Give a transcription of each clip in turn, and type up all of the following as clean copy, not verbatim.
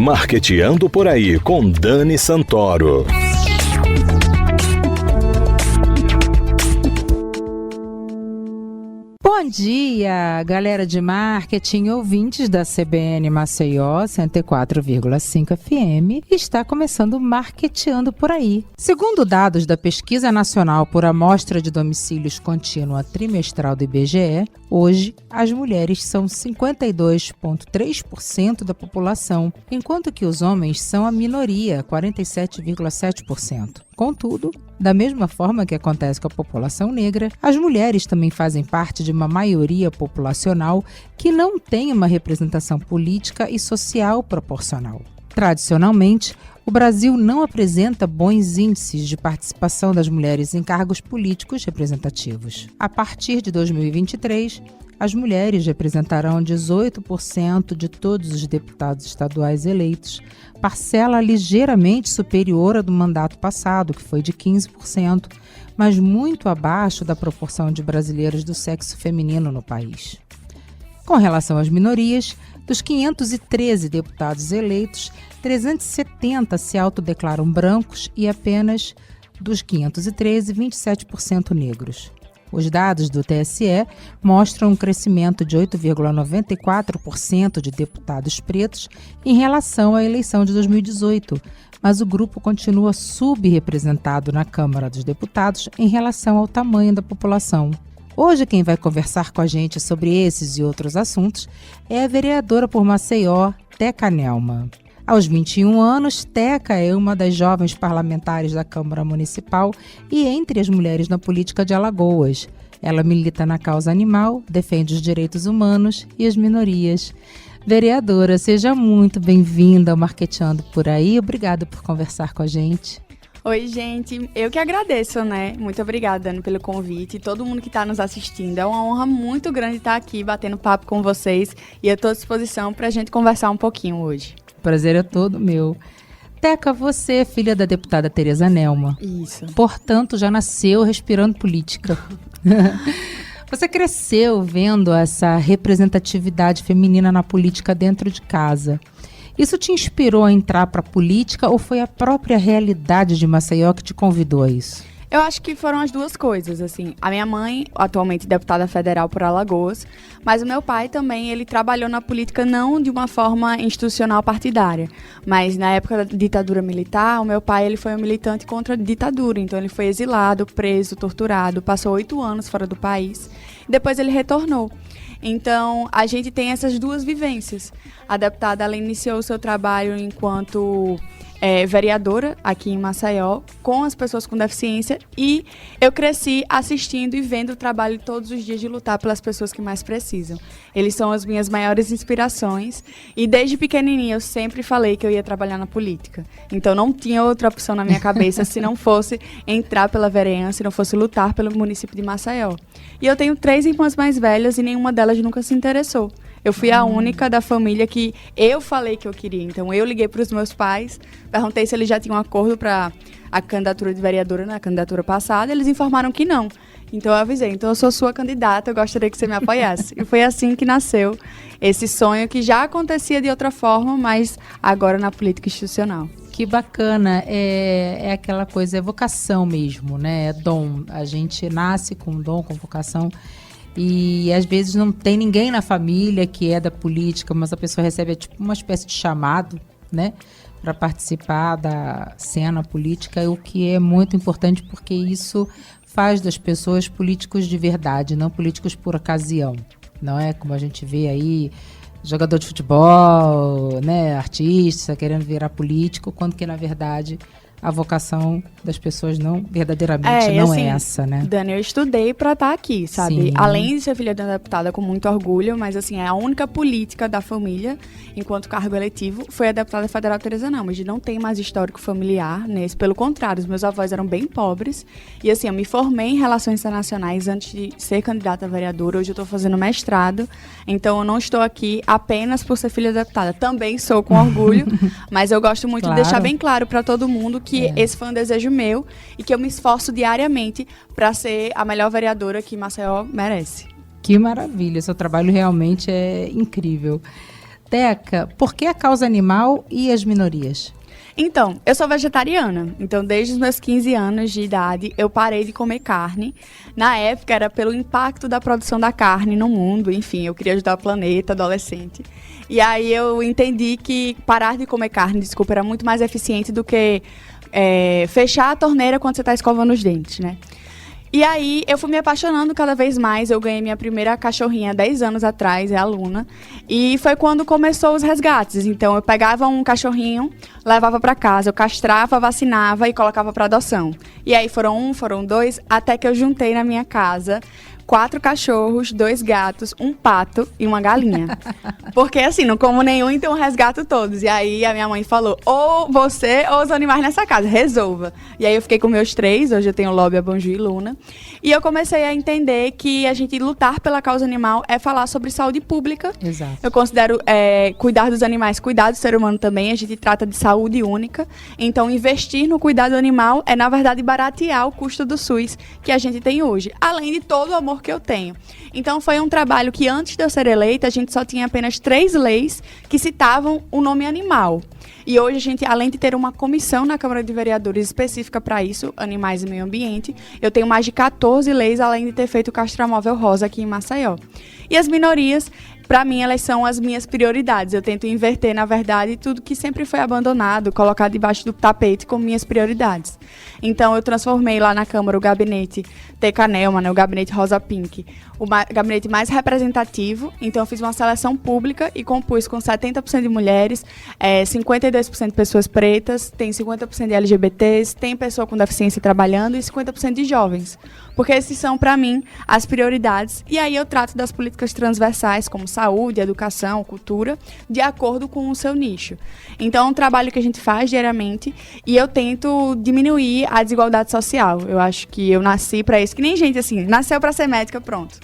Marqueteando por Aí, com Dani Santoro. Bom dia, galera de marketing, ouvintes da CBN Maceió 104,5 FM. Está começando o Marqueteando por Aí. Segundo dados da Pesquisa Nacional por Amostra de Domicílios Contínua Trimestral do IBGE, hoje as mulheres são 52,3% da população, enquanto que os homens são a minoria, 47,7%. Contudo, da mesma forma que acontece com a população negra, as mulheres também fazem parte de uma maioria populacional que não tem uma representação política e social proporcional. Tradicionalmente, o Brasil não apresenta bons índices de participação das mulheres em cargos políticos representativos. A partir de 2023, as mulheres representarão 18% de todos os deputados estaduais eleitos, parcela ligeiramente superior à do mandato passado, que foi de 15%, mas muito abaixo da proporção de brasileiros do sexo feminino no país. Com relação às minorias, dos 513 deputados eleitos, 370 se autodeclaram brancos e apenas dos 513, 27% negros. Os dados do TSE mostram um crescimento de 8,94% de deputados pretos em relação à eleição de 2018, mas o grupo continua subrepresentado na Câmara dos Deputados em relação ao tamanho da população. Hoje quem vai conversar com a gente sobre esses e outros assuntos é a vereadora por Maceió, Teca Nelma. Aos 21 anos, Teca é uma das jovens parlamentares da Câmara Municipal e entre as mulheres na política de Alagoas. Ela milita na causa animal, defende os direitos humanos e as minorias. Vereadora, seja muito bem-vinda ao Marqueteando por Aí. Obrigada por conversar com a gente. Oi, gente. Eu que agradeço, né? Muito obrigada, Dani, pelo convite. E todo mundo que está nos assistindo. É uma honra muito grande estar aqui batendo papo com vocês. E eu estou à disposição para a gente conversar um pouquinho hoje. O prazer é todo meu. Teca, você é filha da deputada Tereza Nelma. Isso. Portanto, já nasceu respirando política. Você cresceu vendo essa representatividade feminina na política dentro de casa. Isso te inspirou a entrar para a política ou foi a própria realidade de Maceió que te convidou a isso? Eu acho que foram as duas coisas, assim. A minha mãe, atualmente deputada federal por Alagoas, mas o meu pai também, ele trabalhou na política não de uma forma institucional partidária, mas na época da ditadura militar, o meu pai ele foi um militante contra a ditadura, então ele foi exilado, preso, torturado, passou 8 anos fora do país, e depois ele retornou. Então, a gente tem essas duas vivências. A deputada, ela iniciou o seu trabalho enquanto vereadora aqui em Maceió, com as pessoas com deficiência, e eu cresci assistindo e vendo o trabalho todos os dias de lutar pelas pessoas que mais precisam. Eles são as minhas maiores inspirações, e desde pequenininha eu sempre falei que eu ia trabalhar na política. Então não tinha outra opção na minha cabeça se não fosse entrar pela vereança, se não fosse lutar pelo município de Maceió. E eu tenho 3 irmãs mais velhas e nenhuma delas nunca se interessou. Eu fui a única da família que eu falei que eu queria. Então, eu liguei para os meus pais, perguntei se eles já tinham um acordo para a candidatura de vereadora na candidatura passada. Eles informaram que não. Então, eu avisei. Então, eu sou sua candidata, eu gostaria que você me apoiasse. E foi assim que nasceu esse sonho que já acontecia de outra forma, mas agora na política institucional. Que bacana. É aquela coisa, é vocação mesmo, né? É dom. A gente nasce com dom, com vocação. E às vezes não tem ninguém na família que é da política, mas a pessoa recebe tipo uma espécie de chamado, né, para participar da cena política, o que é muito importante porque isso faz das pessoas políticos de verdade, não políticos por ocasião. Não é como a gente vê aí jogador de futebol, né, artista querendo virar político, quando que na verdade a vocação das pessoas não verdadeiramente não assim, é essa, né? Dani, eu estudei pra estar aqui, sabe? Sim. Além de ser filha de uma deputada com muito orgulho, mas assim, é a única política da família, enquanto cargo eletivo, foi a deputada federal Tereza Nelma. A gente não tem mais histórico familiar nesse, pelo contrário, os meus avós eram bem pobres. E assim, eu me formei em Relações Internacionais antes de ser candidata a vereadora. Hoje eu tô fazendo mestrado, então eu não estou aqui apenas por ser filha da deputada. Também sou com orgulho, mas eu gosto muito de deixar bem claro pra todo mundo que esse foi um desejo meu e que eu me esforço diariamente para ser a melhor vereadora que Maceió merece. Que maravilha, seu trabalho realmente é incrível. Teca, por que a causa animal e as minorias? Então, eu sou vegetariana. Então, desde os meus 15 anos de idade, eu parei de comer carne. Na época, era pelo impacto da produção da carne no mundo. Enfim, eu queria ajudar o planeta, adolescente. E aí, eu entendi que parar de comer carne, era muito mais eficiente do que fechar a torneira quando você está escovando os dentes, né? E aí, eu fui me apaixonando cada vez mais. Eu ganhei minha primeira cachorrinha 10 anos atrás, é a Luna. E foi quando começou os resgates. Então, eu pegava um cachorrinho, levava para casa, eu castrava, vacinava e colocava para adoção. E aí, foram 2, até que eu juntei na minha casa 4 cachorros, 2 gatos, um pato e uma galinha. Porque assim, não como nenhum, então eu resgato todos. E aí a minha mãe falou, ou você ou os animais nessa casa, resolva. E aí eu fiquei com meus 3, hoje eu tenho Lobby, a Bonju e Luna. E eu comecei a entender que a gente lutar pela causa animal é falar sobre saúde pública. Exato. Eu considero cuidar dos animais, cuidar do ser humano também. A gente trata de saúde única. Então investir no cuidado animal é, na verdade, baratear o custo do SUS que a gente tem hoje. Além de todo o amor que eu tenho. Então foi um trabalho que antes de eu ser eleita, a gente só tinha apenas 3 leis que citavam o nome animal. E hoje a gente, além de ter uma comissão na Câmara de Vereadores específica para isso, animais e meio ambiente, eu tenho mais de 14 leis, além de ter feito o castramóvel rosa aqui em Maceió. E as minorias, para mim, elas são as minhas prioridades. Eu tento inverter, na verdade, tudo que sempre foi abandonado, colocar debaixo do tapete como minhas prioridades. Então, eu transformei lá na Câmara o gabinete Teca Nelma, né, o gabinete Rosa Pink, o gabinete mais representativo. Então, eu fiz uma seleção pública e compus com 70% de mulheres, 52% de pessoas pretas, tem 50% de LGBTs, tem pessoa com deficiência trabalhando e 50% de jovens. Porque esses são, para mim, as prioridades. E aí eu trato das políticas transversais, como saúde, educação, cultura, de acordo com o seu nicho. Então, é um trabalho que a gente faz diariamente e eu tento diminuir a desigualdade social. Eu acho que eu nasci para isso. Que nem gente, assim, nasceu para ser médica, pronto.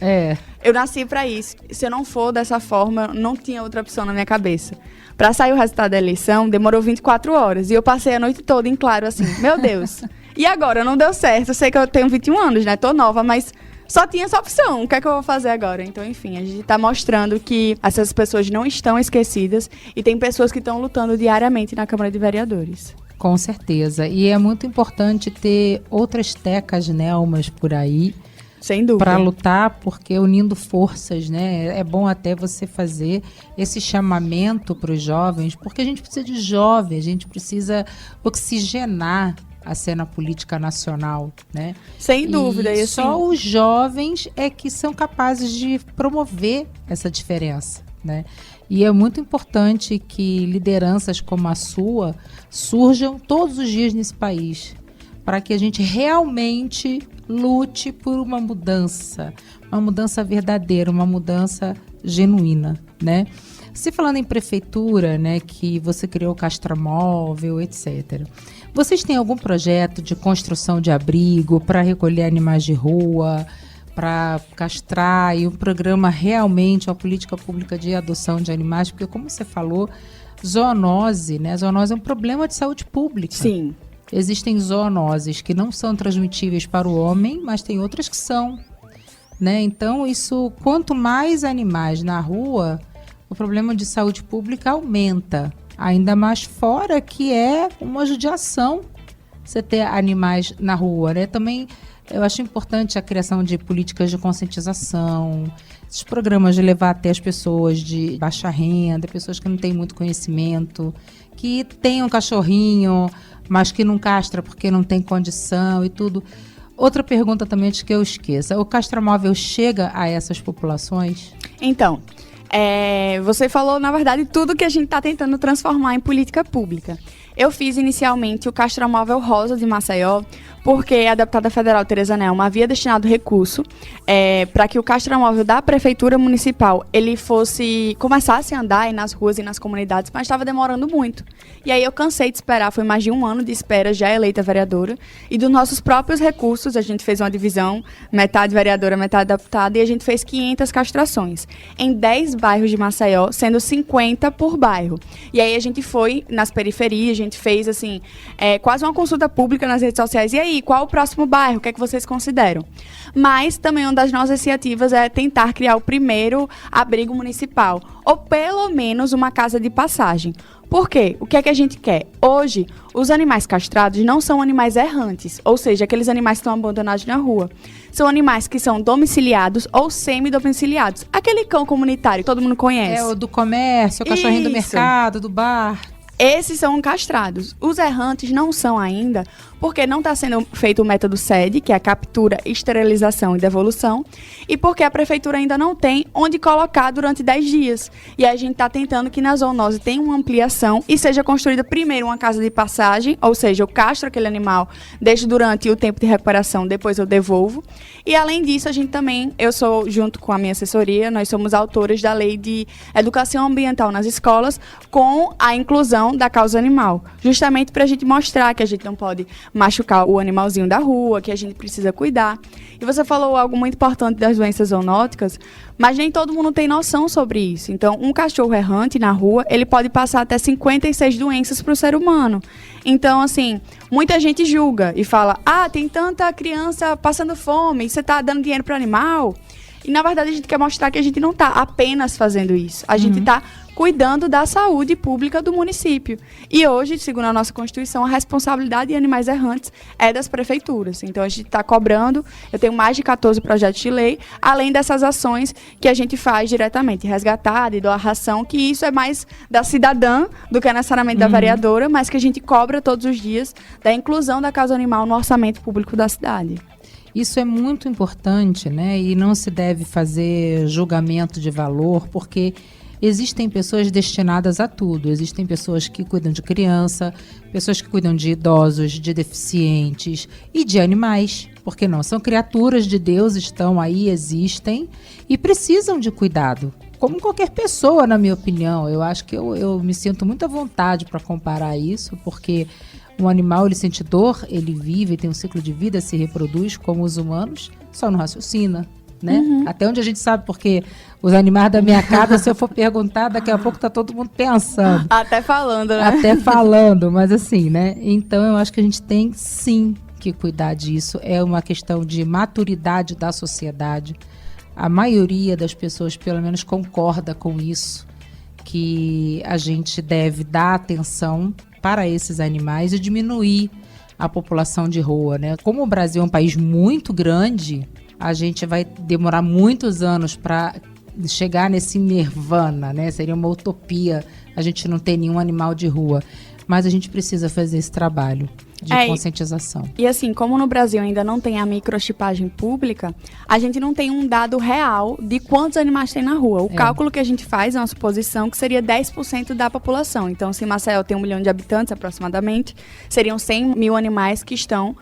Eu nasci para isso. Se eu não for dessa forma, não tinha outra opção na minha cabeça. Para sair o resultado da eleição, demorou 24 horas. E eu passei a noite toda em claro, assim, meu Deus. E agora? Não deu certo. Eu sei que eu tenho 21 anos, né? Tô nova, mas só tinha essa opção. O que é que eu vou fazer agora? Então, enfim, a gente tá mostrando que essas pessoas não estão esquecidas e tem pessoas que estão lutando diariamente na Câmara de Vereadores. Com certeza. E é muito importante ter outras Tecas Nelmas por aí. Sem dúvida. Para lutar, porque unindo forças, né? É bom até você fazer esse chamamento para os jovens, porque a gente precisa de jovens, a gente precisa oxigenar a cena política nacional, né? Sem dúvida. E só os jovens é que são capazes de promover essa diferença, né? E é muito importante que lideranças como a sua surjam todos os dias nesse país, para que a gente realmente lute por uma mudança verdadeira, uma mudança genuína, né? Se falando em prefeitura, né, que você criou o castramóvel, etc. Vocês têm algum projeto de construção de abrigo para recolher animais de rua, para castrar, e um programa realmente, uma política pública de adoção de animais? Porque, como você falou, zoonose, né? Zoonose é um problema de saúde pública. Sim. Existem zoonoses que não são transmitíveis para o homem, mas tem outras que são, né? Então, isso, quanto mais animais na rua, o problema de saúde pública aumenta. Ainda mais fora que é uma judiação você ter animais na rua, né? Também eu acho importante a criação de políticas de conscientização, esses programas de levar até as pessoas de baixa renda, pessoas que não têm muito conhecimento, que têm um cachorrinho, mas que não castra porque não tem condição e tudo. Outra pergunta também, antes que eu esqueça, o castramóvel chega a essas populações? Então, você falou, na verdade, tudo que a gente está tentando transformar em política pública. Eu fiz inicialmente o castramóvel rosa de Maceió, porque a deputada federal Tereza Nelma havia destinado recurso para que o castramóvel da prefeitura municipal ele começasse a andar nas ruas e nas comunidades, mas estava demorando muito. E aí eu cansei de esperar, foi mais de 1 ano de espera, já eleita vereadora, e dos nossos próprios recursos, a gente fez uma divisão, metade vereadora, metade deputada, e a gente fez 500 castrações, em 10 bairros de Maceió, sendo 50 por bairro. E aí a gente foi nas periferias, a gente gente fez, assim, quase uma consulta pública nas redes sociais. E aí, qual o próximo bairro? O que é que vocês consideram? Mas também uma das nossas iniciativas é tentar criar o primeiro abrigo municipal, ou pelo menos uma casa de passagem. Por quê? O que é que a gente quer? Hoje, os animais castrados não são animais errantes, ou seja, aqueles animais que estão abandonados na rua. São animais que são domiciliados ou semi-domiciliados. Aquele cão comunitário que todo mundo conhece. É o do comércio, o cachorrinho do mercado, do bar. Esses são castrados. Os errantes não são ainda, porque não está sendo feito o método SED, que é a captura, esterilização e devolução, e porque a prefeitura ainda não tem onde colocar durante 10 dias. E a gente está tentando que na zoonose tenha uma ampliação e seja construída primeiro uma casa de passagem, ou seja, eu castro aquele animal, deixo durante o tempo de recuperação, depois eu devolvo. E além disso, a gente também, eu sou, junto com a minha assessoria, nós somos autores da Lei de Educação Ambiental nas escolas, com a inclusão da causa animal, justamente para a gente mostrar que a gente não pode machucar o animalzinho da rua, que a gente precisa cuidar. E você falou algo muito importante das doenças zoonóticas, mas nem todo mundo tem noção sobre isso. Então, um cachorro errante na rua, ele pode passar até 56 doenças para o ser humano. Então, assim, muita gente julga e fala, tem tanta criança passando fome, você está dando dinheiro para o animal? E, na verdade, a gente quer mostrar que a gente não está apenas fazendo isso. A gente está cuidando da saúde pública do município. E hoje, segundo a nossa Constituição, a responsabilidade de animais errantes é das prefeituras. Então, a gente está cobrando, eu tenho mais de 14 projetos de lei, além dessas ações que a gente faz diretamente, resgatada e doar ração, que isso é mais da cidadã do que necessariamente da vereadora, mas que a gente cobra todos os dias da inclusão da causa animal no orçamento público da cidade. Isso é muito importante, né? E não se deve fazer julgamento de valor, porque existem pessoas destinadas a tudo. Existem pessoas que cuidam de criança, pessoas que cuidam de idosos, de deficientes e de animais. Porque não? São criaturas de Deus, estão aí, existem e precisam de cuidado. Como qualquer pessoa, na minha opinião. Eu acho que eu me sinto muito à vontade para comparar isso, porque um animal, ele sente dor, ele vive, tem um ciclo de vida, se reproduz como os humanos, só não raciocina, né? Até onde a gente sabe, porque os animais da minha casa, se eu for perguntar, daqui a pouco tá todo mundo pensando. Até falando, né? Até falando, mas assim, né? Então eu acho que a gente tem sim que cuidar disso. É uma questão de maturidade da sociedade. A maioria das pessoas, pelo menos, concorda com isso, que a gente deve dar atenção para esses animais e diminuir a população de rua, né? Como o Brasil é um país muito grande, a gente vai demorar muitos anos para chegar nesse nirvana, né? Seria uma utopia a gente não ter nenhum animal de rua. Mas a gente precisa fazer esse trabalho de conscientização. E assim, como no Brasil ainda não tem a microchipagem pública, a gente não tem um dado real de quantos animais tem na rua. O cálculo que a gente faz é uma suposição que seria 10% da população. Então, se Maceió tem 1 milhão de habitantes aproximadamente, seriam 100 mil animais que estão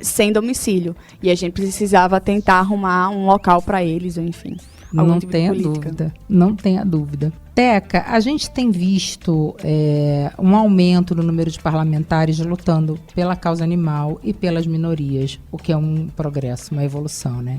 sem domicílio. E a gente precisava tentar arrumar um local para eles, ou enfim. Não tenha dúvida, não tenha dúvida. Teca, a gente tem visto um aumento no número de parlamentares lutando pela causa animal e pelas minorias, o que é um progresso, uma evolução, né?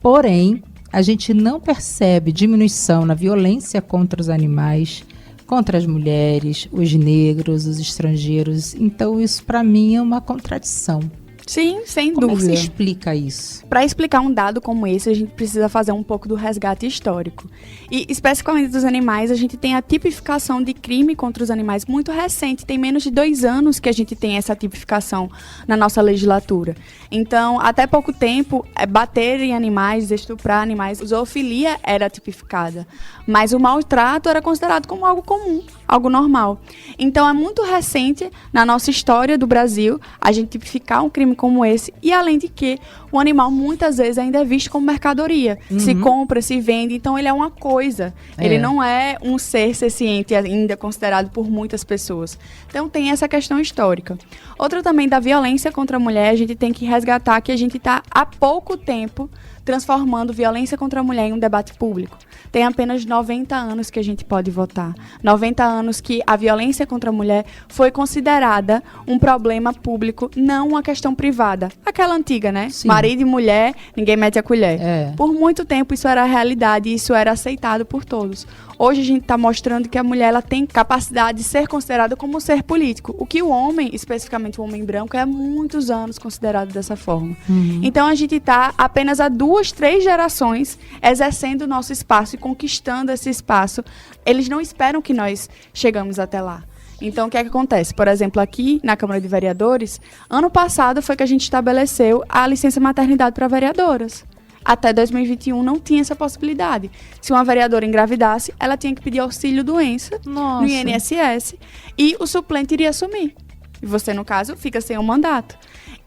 Porém, a gente não percebe diminuição na violência contra os animais, contra as mulheres, os negros, os estrangeiros. Então, isso para mim é uma contradição. Sim, sem Como dúvida. Como você explica isso? Para explicar um dado como esse, a gente precisa fazer um pouco do resgate histórico. E, especificamente dos animais, a gente tem a tipificação de crime contra os animais muito recente. Tem menos de 2 anos que a gente tem essa tipificação na nossa legislatura. Então, até pouco tempo, bater em animais, estuprar animais, zoofilia era tipificada. Mas o maltrato era considerado como algo comum, algo normal. Então, é muito recente na nossa história do Brasil a gente tipificar um crime como esse, e além de que o animal muitas vezes ainda é visto como mercadoria. Se compra, se vende, então ele é uma coisa. Ele não é um ser senciente ainda considerado por muitas pessoas. Então tem essa questão histórica. Outra também da violência contra a mulher, a gente tem que resgatar que a gente está há pouco tempo transformando violência contra a mulher em um debate público. Tem apenas 90 anos que a gente pode votar. 90 anos que a violência contra a mulher foi considerada um problema público, não uma questão privada. Aquela antiga, né? Sim. Marido e mulher, ninguém mete a colher. É. Por muito tempo isso era a realidade e isso era aceitado por todos. Hoje a gente está mostrando que a mulher ela tem capacidade de ser considerada como um ser político. O que o homem, especificamente o homem branco, é há muitos anos considerado dessa forma. Então a gente está apenas há 2, 3 gerações exercendo o nosso espaço e conquistando esse espaço. Eles não esperam que nós chegamos até lá. Então, o que é que acontece? Por exemplo, aqui na Câmara de Vereadores, ano passado foi que a gente estabeleceu a licença maternidade para vereadoras. Até 2021 não tinha essa possibilidade. Se uma vereadora engravidasse, ela tinha que pedir auxílio-doença no INSS e o suplente iria assumir. E você, no caso, fica sem um mandato.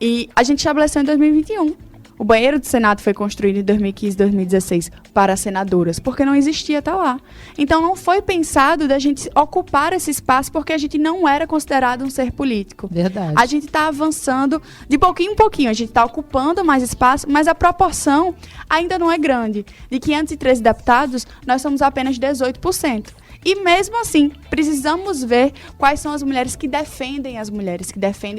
E a gente estabeleceu em 2021. O banheiro do Senado foi construído em 2015, 2016 para senadoras, porque não existia até lá. Então não foi pensado da gente ocupar esse espaço porque a gente não era considerado um ser político. Verdade. A gente está avançando de pouquinho em pouquinho, a gente está ocupando mais espaço, mas a proporção ainda não é grande. De 513 deputados, nós somos apenas 18%. E mesmo assim, precisamos ver quais são as mulheres que defendem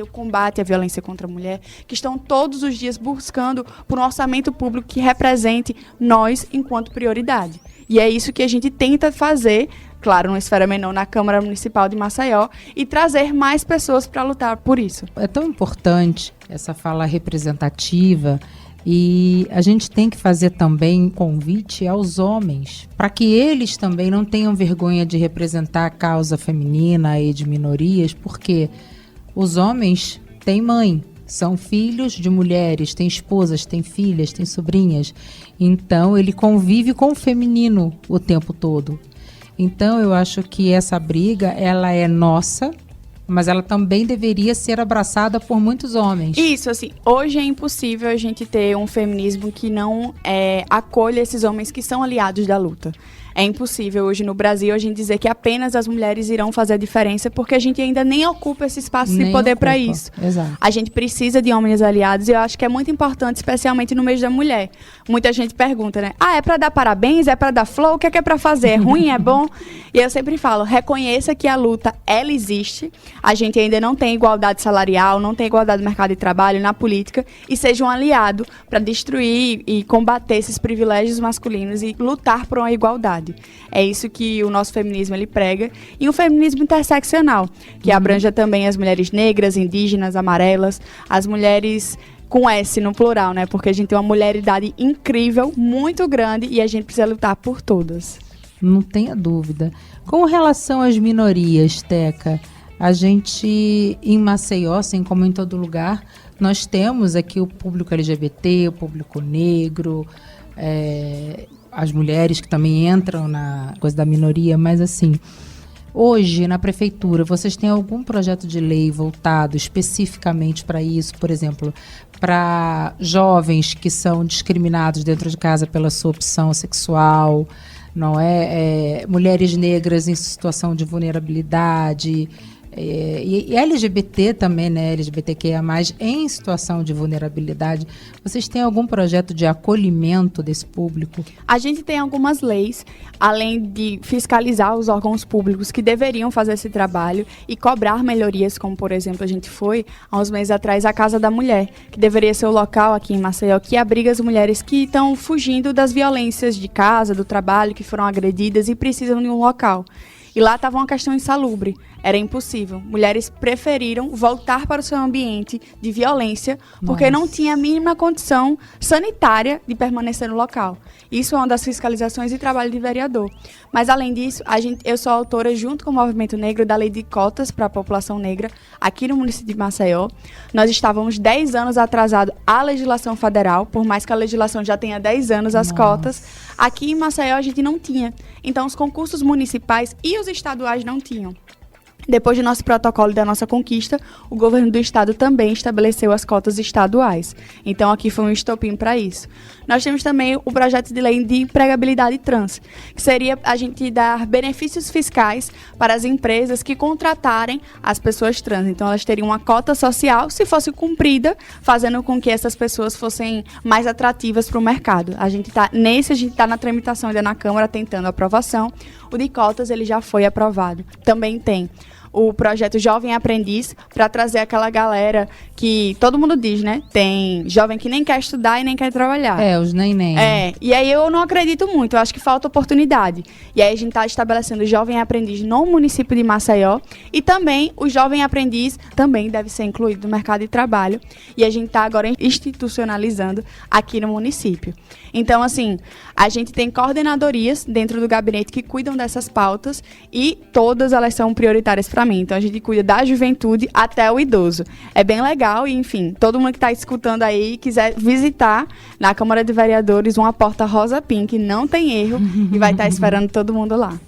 o combate à violência contra a mulher, que estão todos os dias buscando por um orçamento público que represente nós enquanto prioridade. E é isso que a gente tenta fazer, claro, numa esfera menor, na Câmara Municipal de Maceió, e trazer mais pessoas para lutar por isso. É tão importante essa fala representativa. E a gente tem que fazer também convite aos homens, para que eles também não tenham vergonha de representar a causa feminina e de minorias, porque os homens têm mãe, são filhos de mulheres, têm esposas, têm filhas, têm sobrinhas. Então, ele convive com o feminino o tempo todo. Então, eu acho que essa briga, ela é nossa, mas ela também deveria ser abraçada por muitos homens. Isso, assim, hoje é impossível a gente ter um feminismo que não acolha esses homens que são aliados da luta. É impossível hoje no Brasil a gente dizer que apenas as mulheres irão fazer a diferença, porque a gente ainda nem ocupa esse espaço de poder para isso. Exato. A gente precisa de homens aliados e eu acho que é muito importante, especialmente no mês da mulher. Muita gente pergunta, né? Ah, é para dar parabéns? É para dar flor? O que é para fazer? É ruim? É bom? E eu sempre falo, reconheça que a luta, ela existe. A gente ainda não tem igualdade salarial, não tem igualdade no mercado de trabalho, na política, e seja um aliado para destruir e combater esses privilégios masculinos e lutar por uma igualdade. É isso que o nosso feminismo ele prega. E um feminismo interseccional, que abranja também as mulheres negras, indígenas, amarelas, as mulheres com S no plural, né? Porque a gente tem uma mulheridade incrível, muito grande, e a gente precisa lutar por todas. Não tenha dúvida. Com relação às minorias, Teca, a gente, em Maceió, assim como em todo lugar, nós temos aqui o público LGBT, o público negro, as mulheres que também entram na coisa da minoria, mas assim, hoje na prefeitura, vocês têm algum projeto de lei voltado especificamente para isso, por exemplo, para jovens que são discriminados dentro de casa pela sua opção sexual, não é? Mulheres negras em situação de vulnerabilidade, e LGBT também, né? LGBTQIA+, em situação de vulnerabilidade. Vocês têm algum projeto de acolhimento desse público? A gente tem algumas leis, além de fiscalizar os órgãos públicos que deveriam fazer esse trabalho e cobrar melhorias, como, por exemplo, a gente foi, há uns meses atrás, a Casa da Mulher, que deveria ser o local aqui em Maceió que abriga as mulheres que estão fugindo das violências de casa, do trabalho, que foram agredidas e precisam de um local. E lá estava uma questão insalubre, era impossível. Mulheres preferiram voltar para o seu ambiente de violência porque não tinha a mínima condição sanitária de permanecer no local. Isso é uma das fiscalizações e trabalho de vereador. Mas, além disso, eu sou autora, junto com o Movimento Negro, da Lei de Cotas para a População Negra, aqui no município de Maceió. Nós estávamos 10 anos atrasados à legislação federal, por mais que a legislação já tenha 10 anos as cotas. Aqui em Maceió a gente não tinha. Então, os concursos municipais e os estaduais não tinham. Depois do nosso protocolo e da nossa conquista, o governo do estado também estabeleceu as cotas estaduais. Então, aqui foi um estopim para isso. Nós temos também o projeto de lei de empregabilidade trans, que seria a gente dar benefícios fiscais para as empresas que contratarem as pessoas trans. Então, elas teriam uma cota social, se fosse cumprida, fazendo com que essas pessoas fossem mais atrativas para o mercado. A gente está na tramitação ainda na Câmara, tentando a aprovação. O de cotas, ele já foi aprovado. Também tem o projeto Jovem Aprendiz, para trazer aquela galera que todo mundo diz, né? Tem jovem que nem quer estudar e nem quer trabalhar. Os neném. E aí eu não acredito muito, eu acho que falta oportunidade. E aí a gente está estabelecendo o Jovem Aprendiz no município de Maceió, e também o Jovem Aprendiz também deve ser incluído no mercado de trabalho, e a gente está agora institucionalizando aqui no município. Então, assim, a gente tem coordenadorias dentro do gabinete que cuidam dessas pautas, e todas elas são prioritárias para mim. Então, a gente cuida da juventude até o idoso. É bem legal e, enfim, todo mundo que está escutando aí quiser visitar na Câmara de Vereadores uma porta rosa pink, não tem erro, e vai estar esperando todo mundo lá.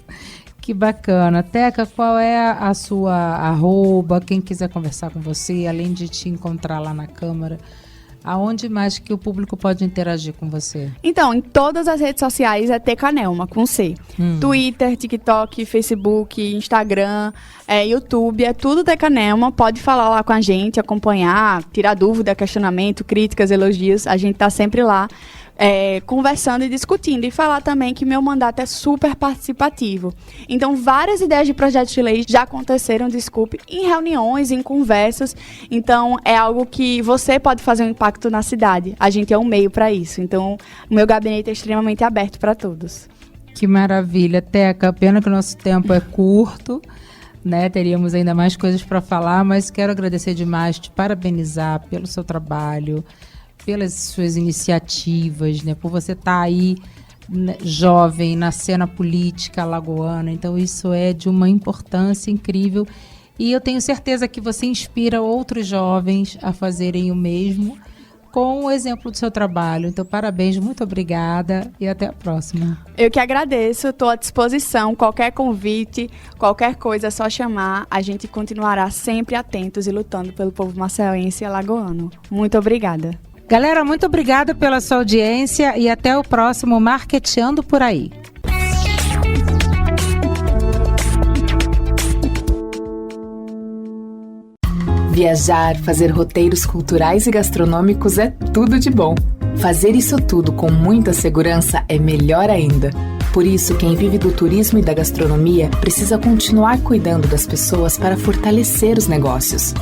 Que bacana. Teca, qual é a sua arroba? Quem quiser conversar com você, além de te encontrar lá na Câmara, aonde mais que o público pode interagir com você? Então, em todas as redes sociais é Teca Nelma, com C. Twitter, TikTok, Facebook, Instagram, YouTube, é tudo Teca Nelma. Pode falar lá com a gente, acompanhar, tirar dúvida, questionamento, críticas, elogios. A gente tá sempre lá conversando e discutindo. E falar também que meu mandato é super participativo. Então, várias ideias de projetos de lei já aconteceram, em reuniões, em conversas. Então, é algo que você pode fazer um impacto na cidade. A gente é um meio para isso. Então, o meu gabinete é extremamente aberto para todos. Que maravilha. Teca, pena que o nosso tempo é curto, né? Teríamos ainda mais coisas para falar, mas quero agradecer demais, te parabenizar pelo seu trabalho, pelas suas iniciativas, né? Por você estar aí, né, jovem, na cena política alagoana. Então, isso é de uma importância incrível. E eu tenho certeza que você inspira outros jovens a fazerem o mesmo com o exemplo do seu trabalho. Então, parabéns, muito obrigada e até a próxima. Eu que agradeço, estou à disposição. Qualquer convite, qualquer coisa é só chamar. A gente continuará sempre atentos e lutando pelo povo maceiense e alagoano. Muito obrigada. Galera, muito obrigada pela sua audiência e até o próximo Marqueteando por Aí. Viajar, fazer roteiros culturais e gastronômicos é tudo de bom. Fazer isso tudo com muita segurança é melhor ainda. Por isso, quem vive do turismo e da gastronomia precisa continuar cuidando das pessoas para fortalecer os negócios.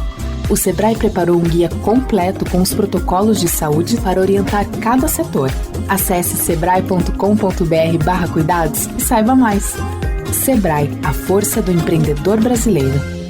O Sebrae preparou um guia completo com os protocolos de saúde para orientar cada setor. Acesse sebrae.com.br/cuidados e saiba mais. Sebrae, a força do empreendedor brasileiro.